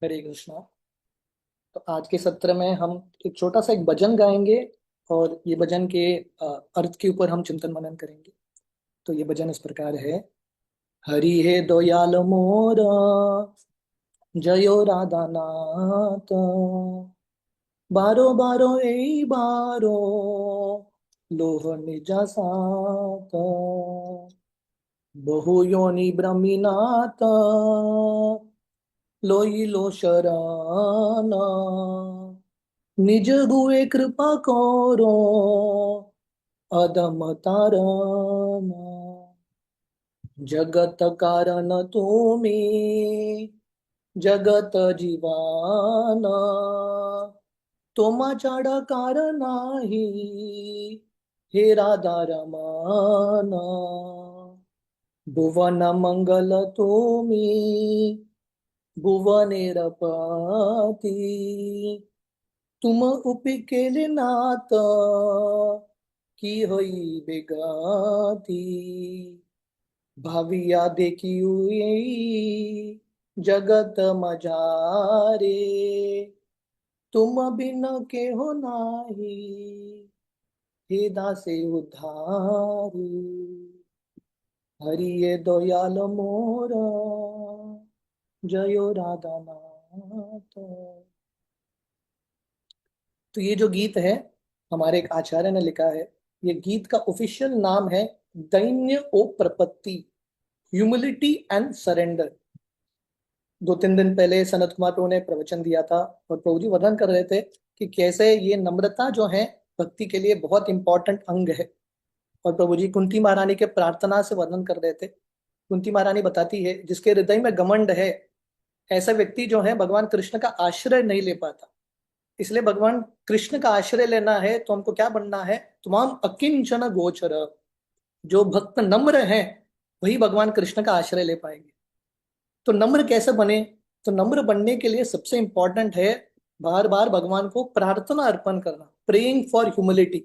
हरे कृष्णा। तो आज के सत्र में हम एक छोटा सा एक भजन गाएंगे और ये भजन के अर्थ के ऊपर हम चिंतन मनन करेंगे। तो ये भजन इस प्रकार है। हरि हे दयाल मोर, जयो राधा नाथ, बारो बारो ए बारो, लोह निजा साथ, बहु योनि ब्रह्मीनाथ, लोई लो शरण, निज गुए कृपा करो, अधम तारण, जगत कारण तुम्ही, जगत जीवाना, तोमाचाडा कारण नाही, हे राधा रमाना, भुवन मंगल तुम्ही, भुवनेरपती, तुम उपी केले नाथ, की होई बेगाती, भाविया देखी हुई, जगत मजारे, तुम बिन के हो नाही, हे दासे उद्धारी, हरि ये दयाल मोरा, जयो राधा नाथ। तो ये जो गीत है, हमारे एक आचार्य ने लिखा है। ये गीत का ऑफिशियल नाम है दैन्य ओ प्रपत्ति, ह्यूमिलिटी एंड सरेंडर। 2-3 दिन पहले सनत कुमार प्रभु ने प्रवचन दिया था और प्रभु जी वर्णन कर रहे थे कि कैसे ये नम्रता जो है भक्ति के लिए बहुत इंपॉर्टेंट अंग है। और प्रभु जी कुंती महारानी के प्रार्थना से वर्णन कर रहे थे। कुंती महारानी बताती है, जिसके हृदय में घमंड है, ऐसा व्यक्ति जो है भगवान कृष्ण का आश्रय नहीं ले पाता। इसलिए भगवान कृष्ण का आश्रय लेना है तो हमको क्या बनना है? तमाम अकिंचन गोचर। जो भक्त नम्र हैं वही भगवान कृष्ण का आश्रय ले पाएंगे। तो नम्र कैसे बने? तो नम्र बनने के लिए सबसे इंपॉर्टेंट है बार बार भगवान को प्रार्थना अर्पण करना, प्रेइंग फॉर ह्यूमिलिटी।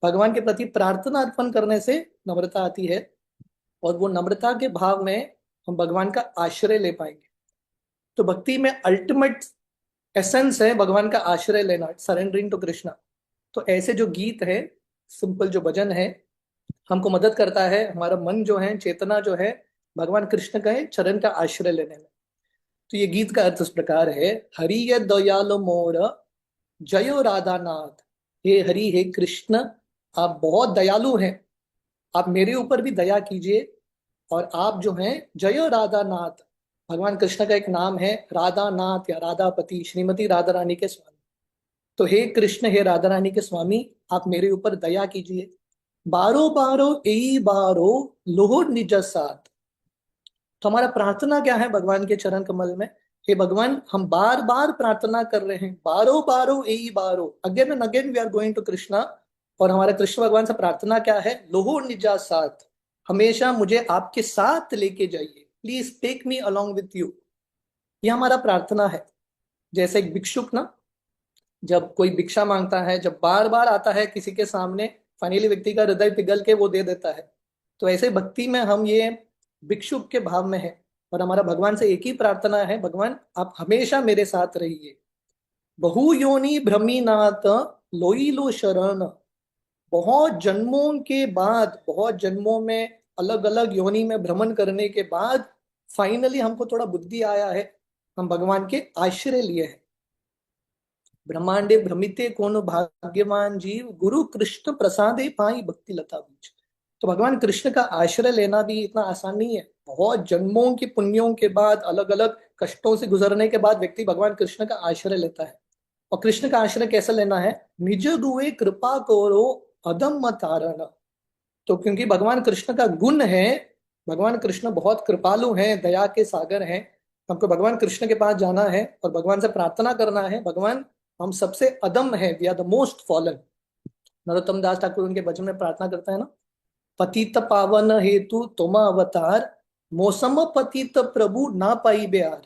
भगवान के प्रति प्रार्थना अर्पण करने से नम्रता आती है और वो नम्रता के भाव में हम भगवान का आश्रय ले पाएंगे। तो भक्ति में अल्टीमेट एसेंस है भगवान का आश्रय लेना, सरेंडरिंग टू कृष्णा। तो ऐसे जो गीत है, सिंपल जो भजन है, हमको मदद करता है, हमारा मन जो है, चेतना जो है, भगवान कृष्ण का है चरण का आश्रय लेने में। तो ये गीत का अर्थ इस प्रकार है। हरि ये दयाल मोर, जयो राधा नाथ। हे हरि, हे कृष्ण, आप बहुत दयालु हैं, आप मेरे ऊपर भी दया कीजिए। और आप जो हैं जयो राधा नाथ, भगवान कृष्ण का एक नाम है राधा नाथ या राधापति, श्रीमती राधा रानी के स्वामी। तो हे कृष्ण, हे राधा रानी के स्वामी, आप मेरे ऊपर दया कीजिए। बारो बारो ए बारो, लोहो निज साथ। तो हमारा प्रार्थना क्या है भगवान के चरण कमल में? हे भगवान, हम बार बार प्रार्थना कर रहे हैं, बारो बारो ए बारो, again and again we are going to Krishna. और हमारे कृष्ण भगवान से प्रार्थना क्या है? लोहो निजा साथ, हमेशा मुझे आपके साथ लेके जाइए, please take me along with you. ये हमारा प्रार्थना है। जैसे एक भिक्षुक ना, जब कोई भिक्षा मांगता है, जब बार बार आता है किसी के सामने, फाइनली व्यक्ति का हृदय पिघल के वो दे देता है। तो ऐसे भक्ति में हम ये भिक्षुक के भाव में है और हमारा भगवान से एक ही प्रार्थना है, भगवान आप हमेशा मेरे साथ रहिए। बहु योनि भ्रमीनाथ, लोई लो शरण। बहुत जन्मों के बाद, बहुत जन्मों में अलग अलग योनि में भ्रमण करने के बाद फाइनली हमको थोड़ा बुद्धि आया है, हम भगवान के आश्रय लिए हैं। ब्रह्मांडे भ्रमिते कौन भाग्यवान जीव, गुरु कृष्ण प्रसादे पाई भक्ति लता बीज। तो भगवान कृष्ण का आश्रय लेना भी इतना आसान नहीं है। बहुत जन्मों के पुण्यों के बाद, अलग अलग कष्टों से गुजरने के बाद व्यक्ति भगवान कृष्ण का आश्रय लेता है। और कृष्ण का आश्रय कैसे लेना है? निज दुए कृपा करो, अधम तारण। तो क्योंकि भगवान कृष्ण का गुण है, भगवान कृष्ण बहुत कृपालु हैं, दया के सागर हैं, हमको भगवान कृष्ण के पास जाना है और भगवान से प्रार्थना करना है, भगवान हम सबसे अदम है, we are the most fallen. Narottam Das Thakur उनके भजन में प्रार्थना करते हैं ना, पतित पावन हेतु तुम अवतार, मौसम पतित प्रभु ना पाई बेहार।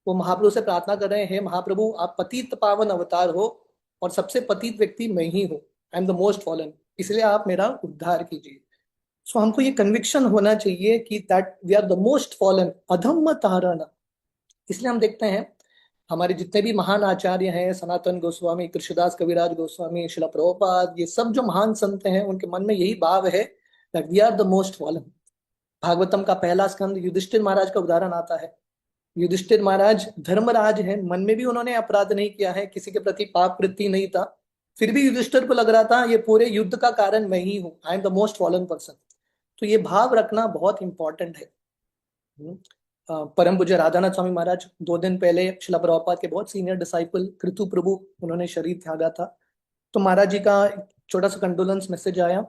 वो महाप्रभु से प्रार्थना कर रहे हैं, महाप्रभु आप पतित पावन अवतार हो और सबसे पतित व्यक्ति मैं ही हूँ, आई एम द मोस्ट फॉलन, इसलिए आप मेरा उद्धार कीजिए। सो हमको ये कन्विक्शन होना चाहिए कि that we are the most fallen, अधम तारण। इसलिए हम देखते हैं हमारे जितने भी महान आचार्य हैं, सनातन गोस्वामी, कृष्णदास कविराज गोस्वामी, शिला प्रभुपाद, ये सब जो महान संत हैं, उनके मन में यही भाव है that we are the most fallen. Bhagavatam का पहला स्कंद युधिष्ठिर महाराज का उदाहरण आता है। युधिष्ठिर महाराज धर्मराज हैं, मन में भी उन्होंने अपराध नहीं किया है, किसी के प्रति पाप वृत्ति नहीं था, फिर भी युधिष्ठिर को लग रहा था ये पूरे युद्ध का कारण मैं ही हूं, आई am the most fallen person. तो ये भाव रखना बहुत इंपॉर्टेंट है। परम पूज्य राधानाथ स्वामी महाराज 2 दिन पहले शिला प्रभुपाद के बहुत सीनियर डिसाइपल कृतु प्रभु, उन्होंने शरीर त्यागा था। तो महाराज जी का छोटा सा कंडोलेंस मैसेज आया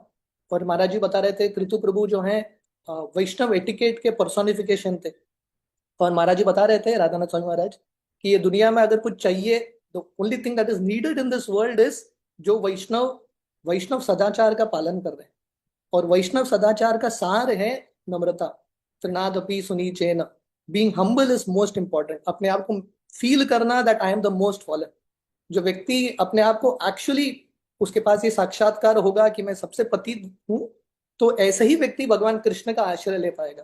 और महाराज जी बता रहे थे कृतु प्रभु जो है वैष्णव एटिकेट के पर्सोनिफिकेशन थे। और महाराज जी बता रहे थे राधानाथ स्वामी महाराज कि ये दुनिया में अगर कुछ चाहिए, the only thing that is needed in this world is जो वैष्णव वैष्णव सदाचार का पालन कर रहे हैं। और वैष्णव सदाचार का सार है नम्रता, त्रिनादपि सुनीचेन, being humble is most important. अपने आप को फील करना that I am the most fallen. जो व्यक्ति अपने आप को एक्चुअली उसके पास ये साक्षात्कार होगा कि मैं सबसे पतित हूं, तो ऐसे ही व्यक्ति भगवान कृष्ण का आश्रय ले पाएगा।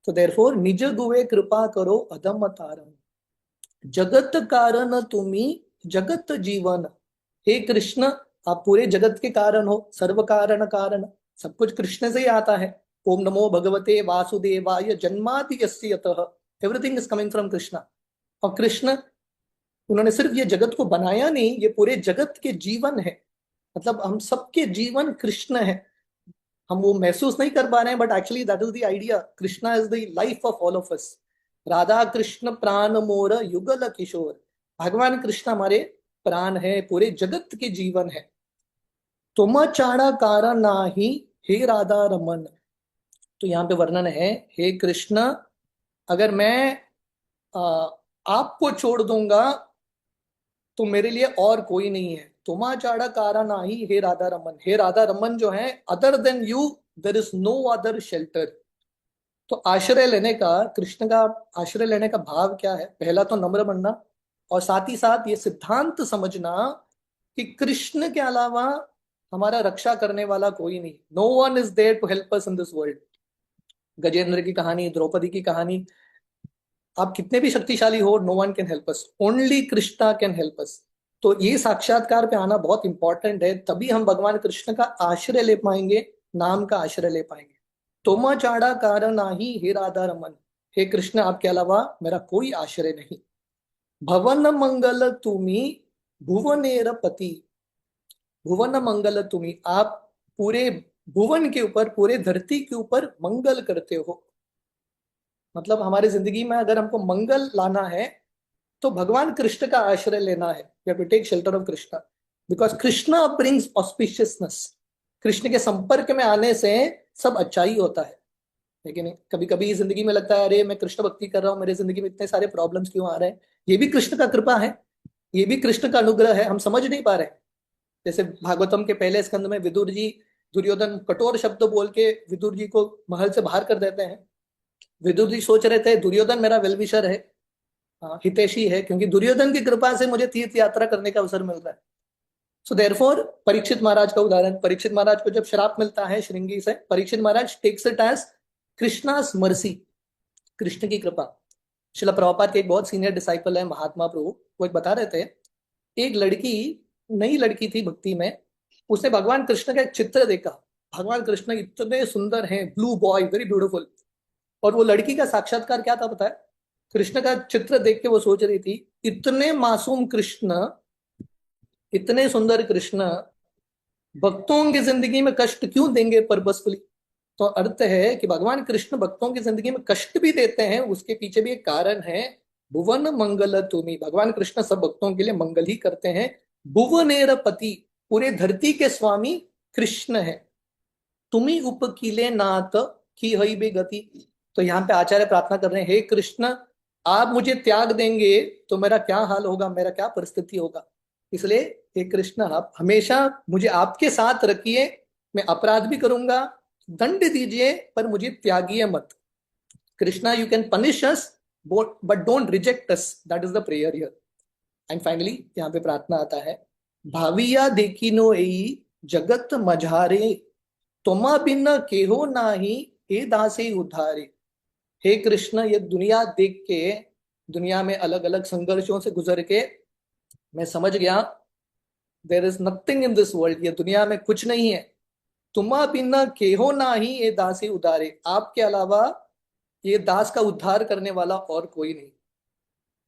तो देयरफॉर निज गुवे कृपा करो अधम तारण, जगत कारण तुम्ही जगत जीवन। हे कृष्ण, आप पूरे जगत के कारण हो, सर्व कारण कारण, सब कुछ कृष्ण से ही आता है। ओम नमो भगवते वासुदेवाय जन्मादि यस्य यतः, everything is coming from Krishna. और कृष्ण, उन्होंने सिर्फ ये जगत को बनाया नहीं, ये पूरे जगत के जीवन है। मतलब हम सबके जीवन कृष्ण है, हम वो महसूस नहीं कर पा रहे हैं, but actually that is the idea. Krishna is the life of all of us. Radha Krishna प्राण मोर युगल किशोर, भगवान कृष्ण हमारे प्राण है, पूरे जगत के जीवन है। तुम चाड़ा कारण नाही हे राधा रमन। तो यहाँ पे वर्णन है, हे कृष्ण, अगर मैं आपको छोड़ दूंगा तो मेरे लिए और कोई नहीं है। तुमा चाड़ा कारा नाही हे राधा रमन, हे राधा रमन जो है, other than you there is no other shelter. तो आश्रय लेने का, कृष्ण का आश्रय लेने का भाव क्या है? पहला तो नम्र बनना, और साथ ही साथ ये सिद्धांत समझना कि कृष्ण के अलावा हमारा रक्षा करने वाला कोई नहीं। No one is there to help us in this world. Gajendra की कहानी, द्रौपदी की कहानी, आप कितने भी शक्तिशाली हो, no one can help us, only Krishna can help us. तो ये साक्षात्कार पे आना बहुत इंपॉर्टेंट है, तभी हम भगवान कृष्ण का आश्रय ले पाएंगे, नाम का आश्रय ले पाएंगे। तुम चाड़ा कारण नाही हे राधा रमन, हे कृष्ण, आपके अलावा मेरा कोई आश्रय नहीं। भवन मंगल तुम्ही भुवनेर पति, भुवन मंगल तुम्ही, आप पूरे भुवन के ऊपर, पूरे धरती के ऊपर मंगल करते हो। मतलब हमारी जिंदगी में अगर हमको मंगल लाना है तो भगवान कृष्ण का आश्रय लेना है। We have to take shelter of Krishna, because Krishna brings auspiciousness. Krishna के संपर्क में आने से सब अच्छा ही होता है। लेकिन कभी कभी जिंदगी में लगता है, अरे मैं कृष्ण भक्ति कर रहा हूँ, मेरे जिंदगी में इतने सारे प्रॉब्लम्स क्यों आ रहे हैं? ये भी कृष्ण का कृपा है, ये भी कृष्ण का अनुग्रह है, हम समझ नहीं पा रहे। जैसे भागवतम के पहले स्कंद में विदुर जी, दुर्योधन कठोर शब्द बोल के विदुर जी को महल से बाहर कर देते हैं। विदुर जी सोच रहे थे दुर्योधन मेरा वेलविशर है, हितैषी है, क्योंकि दुर्योधन की कृपा से मुझे तीर्थ यात्रा करने का अवसर मिल रहा है। सो देयरफॉर परीक्षित महाराज का उदाहरण, परीक्षित महाराज को जब श्राप मिलता है श्रृंगी से, Parikshit Maharaj takes it as Krishna's mercy, Krishna की कृपा। शिला प्रभुपाद के एक बहुत सीनियर डिसाइपल है महात्मा प्रभु, वो एक बता रहे थे, एक लड़की, नई लड़की थी भक्ति में, उसने भगवान कृष्ण का एक चित्र देखा। भगवान कृष्ण इतने सुंदर हैं, ब्लू बॉय, वेरी ब्यूटीफुल। और वो लड़की का साक्षात्कार क्या था पता है? कृष्ण का चित्र देख के वो सोच रही थी, इतने मासूम कृष्ण, इतने सुंदर कृष्ण भक्तों की जिंदगी में कष्ट क्यों देंगे पर्पसफुली? तो अर्थ है कि भगवान कृष्ण भक्तों की जिंदगी में कष्ट भी देते हैं, उसके पीछे भी एक कारण है। भुवन मंगल तुम्ही, भगवान कृष्ण सब भक्तों के लिए मंगल ही करते हैं। भुवनेर पति, पूरे धरती के स्वामी कृष्ण है। तुम्ही उपकीले नाथ की हई बे गति। तो यहाँ पे आचार्य प्रार्थना कर रहे हैं, हे कृष्ण, आप मुझे त्याग देंगे तो मेरा क्या हाल होगा, मेरा क्या परिस्थिति होगा। इसलिए हे कृष्ण, आप हमेशा मुझे आपके साथ रखिए, मैं अपराध भी करूंगा, दंड दीजिए, पर मुझे त्यागिए मत। Krishna, you can punish us but don't reject us, that is the prayer here. And finally यहाँ पे प्रार्थना आता है, भाविया देखिनो एई जगत मझारे, तुमा बिन केहो नाही ए दासे उधारे। हे कृष्ण, ये दुनिया देख के दुनिया में अलग अलग संघर्षों से गुजर के मैं समझ गया there is nothing in this world, ये दुनिया में कुछ नहीं है। तुम्हा बिना केहो ना ही ये दासी उदारे, आपके अलावा ये दास का उद्धार करने वाला और कोई नहीं।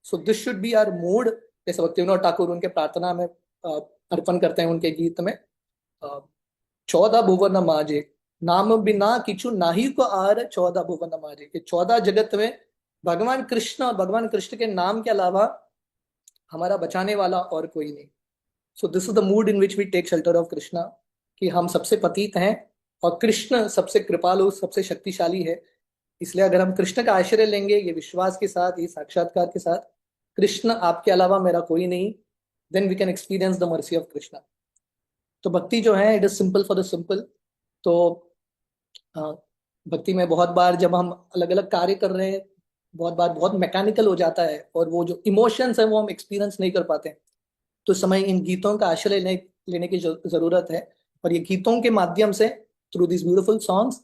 So this should be our mood. जैसे भक्तिविनोद ठाकुर उनके प्रार्थना में अर्पण करते हैं उनके गीत में, 14 भुवन माजे नाम बिना किचु नाही को आर 14 भुवन माजे, कि 14 जगत में भगवान कृष्ण और भगवान कृष्ण के नाम के अलावा हमारा बचाने वाला और कोई नहीं। So this is the mood in which we take shelter of Krishna, कि हम सबसे पतित हैं और कृष्ण सबसे कृपालु सबसे शक्तिशाली है। इसलिए अगर हम कृष्ण का आश्रय लेंगे ये विश्वास के साथ, ये साक्षात्कार के साथ, कृष्ण आपके अलावा मेरा कोई नहीं, then we can experience the mercy of Krishna. तो भक्ति जो है it is simple for the simple. तो अ, भक्ति में बहुत बार जब हम अलग अलग कार्य कर रहे हैं, बहुत बार बहुत मैकेनिकल हो जाता है और वो जो इमोशंस है वो हम एक्सपीरियंस नहीं कर पाते हैं। तो इस समय इन गीतों का आश्रय लेने की जरूरत है। और ये गीतों के माध्यम से, थ्रू दिस ब्यूटीफुल सॉन्ग्स,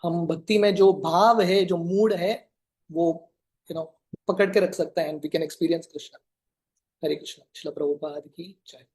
हम भक्ति में जो भाव है, जो मूड है, वो पकड़ के रख सकते हैं, and we can experience Krishna. Hare Krishna. Srila Prabhupada की जय।